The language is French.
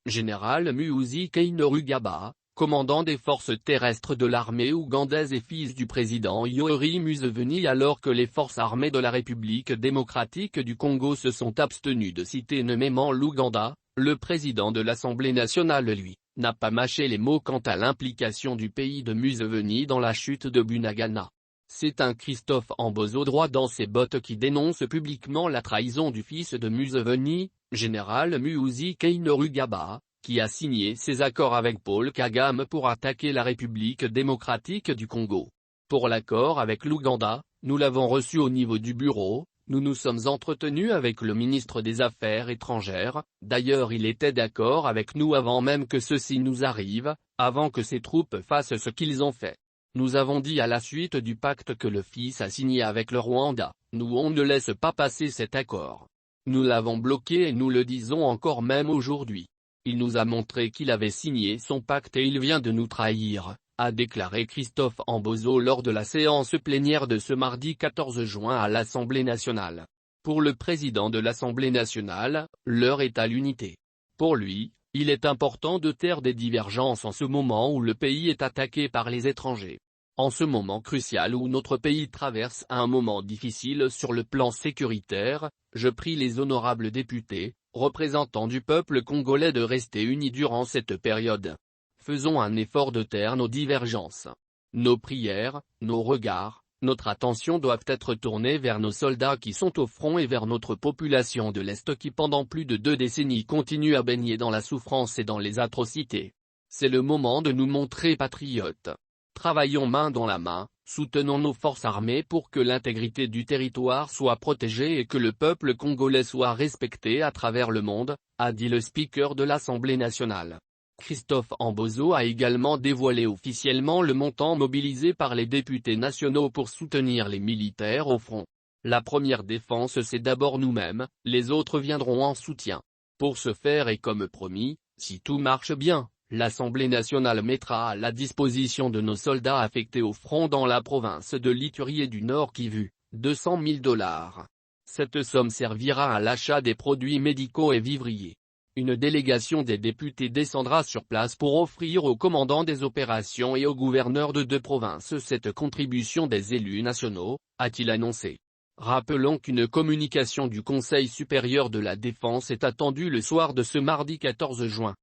général Muhoozi Kainerugaba, commandant des forces terrestres de l'armée ougandaise et fils du président Yoweri Museveni, alors que les forces armées de la République démocratique du Congo se sont abstenues de citer nommément l'Ouganda. Le président de l'Assemblée nationale, lui, n'a pas mâché les mots quant à l'implication du pays de Museveni dans la chute de Bunagana. C'est un Christophe Amboso droit dans ses bottes qui dénonce publiquement la trahison du fils de Museveni, général Muhoozi Kainerugaba, qui a signé ses accords avec Paul Kagame pour attaquer la République démocratique du Congo. Pour l'accord avec l'Ouganda, nous l'avons reçu au niveau du bureau. Nous nous sommes entretenus avec le ministre des Affaires étrangères, d'ailleurs il était d'accord avec nous avant même que ceci nous arrive, avant que ces troupes fassent ce qu'ils ont fait. Nous avons dit à la suite du pacte que le fils a signé avec le Rwanda, nous on ne laisse pas passer cet accord. Nous l'avons bloqué et nous le disons encore même aujourd'hui. Il nous a montré qu'il avait signé son pacte et il vient de nous trahir, a déclaré Christophe Amboso lors de la séance plénière de ce mardi 14 juin à l'Assemblée nationale. Pour le président de l'Assemblée nationale, l'heure est à l'unité. Pour lui, il est important de taire des divergences en ce moment où le pays est attaqué par les étrangers. En ce moment crucial où notre pays traverse un moment difficile sur le plan sécuritaire, je prie les honorables députés, représentants du peuple congolais de rester unis durant cette période. Faisons un effort de taire nos divergences. Nos prières, nos regards, notre attention doivent être tournés vers nos soldats qui sont au front et vers notre population de l'Est qui pendant plus de 2 décennies continue à baigner dans la souffrance et dans les atrocités. C'est le moment de nous montrer patriotes. Travaillons main dans la main, soutenons nos forces armées pour que l'intégrité du territoire soit protégée et que le peuple congolais soit respecté à travers le monde, a dit le speaker de l'Assemblée nationale. Christophe Amboso a également dévoilé officiellement le montant mobilisé par les députés nationaux pour soutenir les militaires au front. La première défense c'est d'abord nous-mêmes, les autres viendront en soutien. Pour ce faire et comme promis, si tout marche bien, l'Assemblée nationale mettra à la disposition de nos soldats affectés au front dans la province de l'Ituri et du Nord Kivu, $200 000. Cette somme servira à l'achat des produits médicaux et vivriers. Une délégation des députés descendra sur place pour offrir aux commandants des opérations et aux gouverneurs de 2 provinces cette contribution des élus nationaux, a-t-il annoncé. Rappelons qu'une communication du Conseil supérieur de la défense est attendue le soir de ce mardi 14 juin.